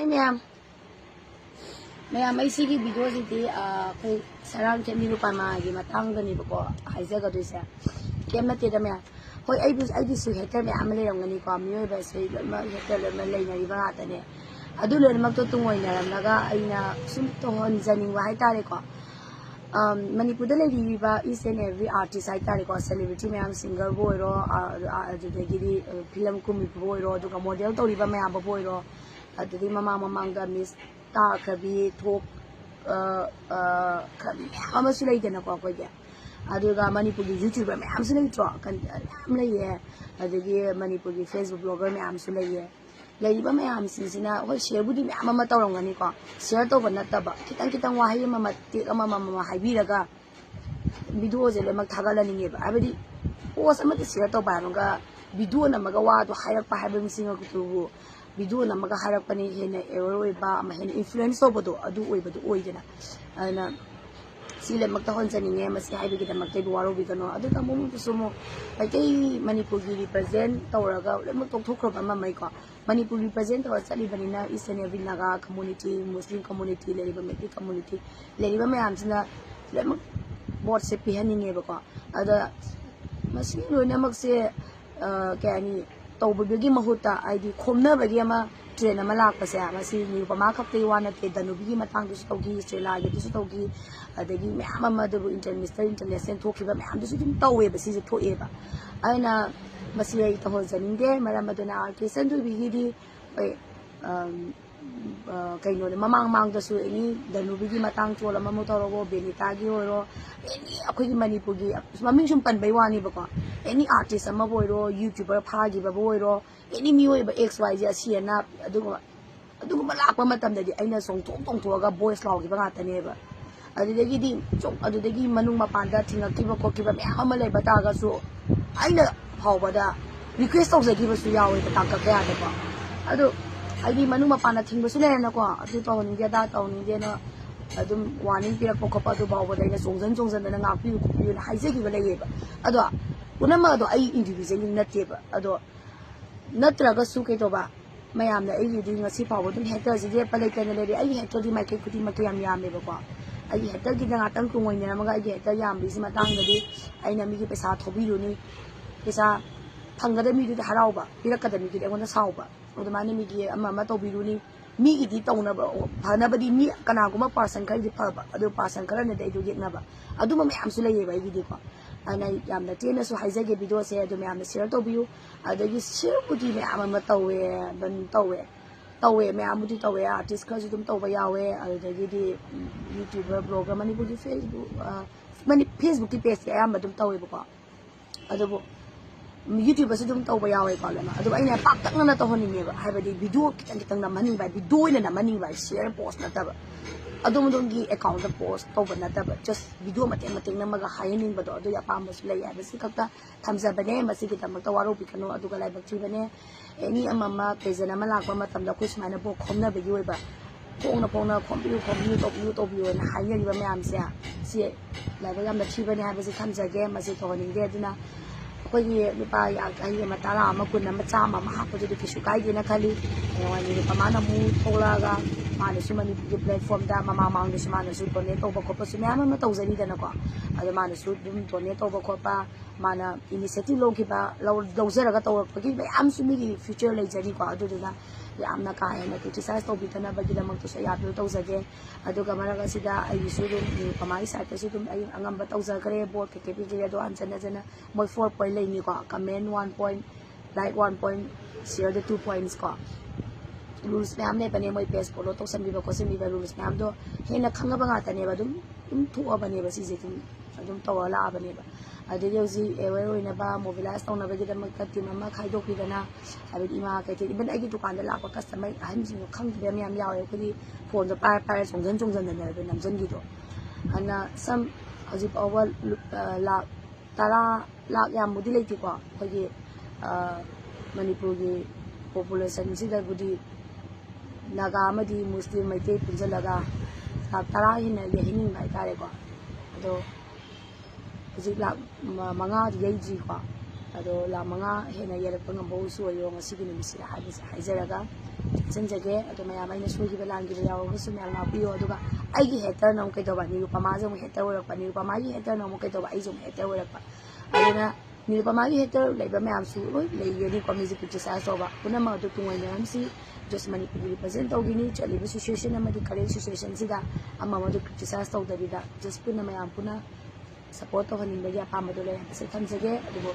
Hi ma'am. Ma'am, I see video siti kay sarang kemi rupa magi matang gani bako haisa ga doisa. Kemna teda ma'am. Hoy ay bisu hater ma'am le ram gani ko miyo ba sai ma hater le ma lai na riba ata ne. Adu le mak to tungoi na ram naga aina sum to hon jani wa hai tare ko. Manipur da lady ba each and every artist hai tare ko celebrity ma'am singer boy ro adudagi film kumi boy ro duga model to riba ma'am boy ro adudi mamang da miss ta kabi talk ama sulai dana ko ko ya aduga Manipur gi YouTuber ma'am sulai to kan am lai ye adagi Manipur gi Facebook blogger ma'am sulai ye laiba ma'am sina hoi share budi ma'am ama tawrongani ko share to banata ba kitang wahi ama tik ama haibiraga video je le mak thagalani nge ba abadi post ama share to ba nga video na maga wa to hayak pa haibam singa ku video na maga harak pani hena error ba ama hena influence obodo adu oibado oidena ana sile magta hon saninge masi haibi kita magtay buwaro bigano adu ka mo sumo kay Manipur gi represent tawraga le mag tokthokro ba mamay ko Manipur represent tawra sali banina East and every Naga community Muslim community le ba Metis community le ba mayam sina le mag board se pihaninge ba ko ada masi lo na magse kani tawbagi mahuta ID khomna bagi ama train ama lakpase masi ni pama khapte wana te danubi matang du tawgi Australia gi du tawgi adagi ma'am ama du international thokhiba ma'am du dum tawe ba si thoe ba aina masi ai to zaninde maram aduna artisan du bigi di kaino ne mamang da su ni danubi gi matang chola mamu tawro benita gi oro ni akhoi gi Manipur gi maming sum pan bai wani ba ko any artist ama boiro YouTuber phagi ba boiro any mioi ba XYZ asiana adugo lakpa matam da di aina song tong thoga voice law gi ba ngata ne ba adudagi di adudagi manung mapanda thingaki ba ko ki ba ma'am ama lai ba ta ga su aina phawbada request tawzagi ba su yawe ta ka kya da ba adu ai manung mapanda thingba su le na ko adu to ni da to ni de na adum warning pirak ko pa du bawa dai na songjan na ngapi ku pi na haise gi ba le ba adu unama do ai individual natte ba ado natraga su ke to ba mayam na ai di ngasi pawo dum hater ji je palai kan le ai hater di mai ke kuti ma ke yam me ba ko ai hater gi na tang tu ngoi na ma ga ai hater yam bi si ma tang da di ai na mi gi pesa thobi lu ni pesa phang ga da mi du harau ba pirak ka da mi gi de ngon sau ba odo ma ni mi gi ama to bi lu ni mi gi di tong na ba phana ba di mi kana ko ma person kai di pa ba ado person kara na dai du yek na ba adu ma mayam su le ye ba gi di ko ana yam na tena su haizage video se adu mayam na share to biu adagi share budi mayam ama tawe ban tawe mayam budi tawe artist ka su dum tawe yawe adagi di YouTuber blogger mani budi Facebook Facebook ki page ya ma dum tawe ba ko adu YouTuber su dum tawe yawe ko la adu ai na pak tak na to honi me ba haibadi video kitang na mani ba video na mani ba share post na ta ba adum gi account da post to ba na ta ba just video mateng na maga hainin ba do adu ya pa mas lai ya basi kakta thamza bane masi ki tamak ta waro pi kanu adu ga lai bakchi bane any amama pejana malak ba matam da kuis mana bo khomna be yoi ba pongna khombiu to biu na hayya ba mayam sia si lai ba yam da chi bane ha basi thamza ge masi to ni ge dina ko ye lupa ya ai ma tala ma kun na ma cha ma ha ko du ki su kai na khali wani pa mana mu thola ga mana su mani platform da mama mang da su mana su donate to ba ko pa su mayam ma to zani da na ko adu mana su dum donate to ba ko pa mana initiative lo ki ba lo zera ga to pa ki ba am su mi future lai jani ko adu na yam na ka na criticize to bi na ba gi da mang to sa ya to zage adu ga mara ga sida ai su dum ni pa mai sa to su dum ai angam ba to za kare board ke bi gi do an jana moi 4 point lai ni ko comment 1 point like 1 point share the 2 points ko rules ma'am ne bane moi page follow to sambi ba ko sambi ba rules ma'am do hena khanga ba ngata ne ba dum thu ba ne ba si je dum to la ba ne ba adu yosi ewe na ba mobilize to na ba gi da makta team ma khai do pi da na abi ima ka te ibn ai gi dukan da la ko customer ahim si khang be ma'am yawe ko di phone da pa songjan da na ba nam jan gi do ana sam haji over la tara la ya mudi lai ti ko ko gi Manipur gi population si da budi Naga amadi Muslim Metis punjalaga tara hina ye hinin bai tare ko ado hujik la manga yeji ko ado la manga hena yele panga bo su yo ngasi gi nimisi ha haizaraga ꯆꯟꯖꯒꯦ ꯑꯗꯣ ꯃꯌꯥꯝ ꯑꯩꯅ ꯁꯣꯏꯈꯤꯕ ꯂꯥꯟꯈꯤꯕ ꯌꯥꯎꯔꯒꯁꯨ ꯃꯌꯥꯝ ꯉꯥꯛꯄꯤꯌꯣ ꯑꯗꯨꯒ ꯑꯩꯒꯤ ꯍꯦꯇꯔꯅ ꯑꯃꯨꯛ ꯀꯩꯗꯧꯕ ꯅꯤꯔꯨꯄꯃꯥꯁꯦ ꯑꯃꯨꯛ ꯍꯦꯇꯔ ꯑꯣꯏꯔꯛꯄ ꯅꯤꯔꯨꯄꯃꯥꯒꯤ ꯍꯦꯇꯔꯅ ꯑꯃꯨꯛ ꯀꯩꯗꯧꯕ ꯑꯩꯁꯨ ꯑꯃꯨꯛ ꯍꯦꯇꯔ ꯑꯣꯏꯔꯛꯄ ꯑꯗꯨꯅ ꯅꯤꯔꯨꯄꯃꯥꯒꯤ ꯍꯦꯇꯔ ꯂꯩꯕ ꯃꯌꯥꯝꯁꯨ ꯂꯣꯏ ꯂꯩꯒꯅꯤꯀꯣ ꯃ꯭ꯌꯨꯖꯤꯛ ꯀ꯭ꯔꯤꯇꯤꯁꯥꯏꯖ ꯇꯧꯕ ꯄꯨꯝꯅꯃꯛ ꯑꯗꯨ ꯇꯨꯡꯑꯣꯏꯅꯔꯝꯁꯤ ꯖꯁ ꯃꯅꯤꯄꯨꯔꯒꯤ ꯔꯤꯄ꯭ꯔꯖꯦꯟ ꯇꯧꯈꯤꯅꯤ ꯆꯠꯂꯤꯕ ꯁꯤꯆꯨꯋꯦꯁꯟ ꯑꯃꯗꯤ ꯀꯔꯦꯟ ꯁꯤꯆꯨꯋꯦꯁꯟꯁꯤꯗ ꯑꯃꯗꯨ ꯀ꯭ꯔꯤꯇꯤꯁꯥꯏꯖ ꯇꯧꯗꯕꯤꯗ ꯖꯁ ꯄꯨꯟꯅ ꯃꯌꯥꯝ ꯄꯨꯟꯅ ꯁꯞꯄꯣꯔꯠ ꯇꯧꯍꯟꯅꯤꯡꯕꯒꯤ ꯑꯄꯥꯝꯕꯗꯣ ꯂꯩ ꯍꯥꯏꯕꯁꯦ ꯊꯝꯖꯒꯦ ꯑꯗꯨꯕꯨ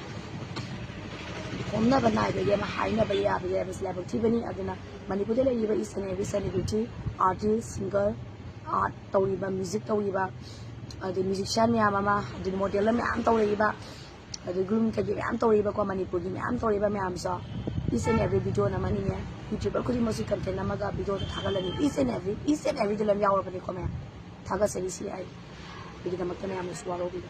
ꯍꯣꯝꯅꯕ ꯅꯥꯏꯕꯒꯤ ꯑꯃ ꯍꯥꯏꯅꯕ ꯌꯥꯕꯒꯤ ꯍꯥꯏꯕꯁꯤ ꯂꯥꯏꯕꯛ ꯊꯤꯕꯅꯤ ꯑꯗꯨꯅ ꯃꯅꯤꯄꯨꯔꯗ ꯂꯩꯔꯤꯕ ꯏꯁ ꯑꯦꯟ ꯑꯦꯚ꯭ꯔꯤ ꯁꯦꯂꯤꯕ꯭ꯔꯤꯇꯤ ꯑꯥꯔꯇꯤꯁ ꯁꯤꯡꯒꯔ ꯑꯥꯔꯠ ꯇꯧꯔꯤꯕ ꯃ꯭ꯌꯨꯖꯤꯛ ꯇꯧꯔꯤꯕ ꯑꯗꯩ ꯃ꯭ꯌꯨꯖꯤꯛꯁꯤꯌꯥꯟ ꯃꯌꯥꯝ ꯑꯃ ꯑꯗꯨꯗꯤ ꯃꯣꯗꯦꯜ ꯃꯌꯥꯝ ꯇꯧꯔꯛꯏꯕ ꯑꯗꯩ ꯒ꯭ꯔꯨꯝ ꯀꯩꯀꯩ ꯃꯌꯥꯝ ꯇꯧꯔꯤꯕꯀꯣ ꯃꯅꯤꯄꯨꯔꯒꯤ ꯃꯌꯥꯝ ꯇꯧꯔꯤꯕ ꯃꯌꯥꯝꯁꯨ ꯏꯁ ꯑꯦꯟ ꯑꯦꯚ꯭ꯔꯤ ꯚꯤꯗꯤꯑꯣ ꯅꯝꯍꯟꯅꯤꯡꯉꯦ ꯌꯨꯇ꯭ꯌꯨꯕꯔ ꯈꯨꯗꯤꯡꯃꯛꯁꯨ ꯀꯟꯇꯦꯟ ꯑꯃꯒ ꯚꯤꯗꯤꯑꯣꯗ ꯊꯥꯒꯠꯂꯅꯤ ꯏꯁ ꯑꯦꯟ ꯑꯦꯚ꯭ꯔꯤꯗ ꯂꯣꯏ ꯌꯥꯎꯔꯕꯅꯤꯀꯣ ꯃꯌꯥꯝ ꯊꯥꯒꯠꯆꯔꯤ ꯁꯤ ꯑꯩꯒꯤꯗꯃꯛꯇ ꯃꯌꯥꯝꯅꯁꯨ ꯋꯥꯔꯧꯕꯤꯔꯣ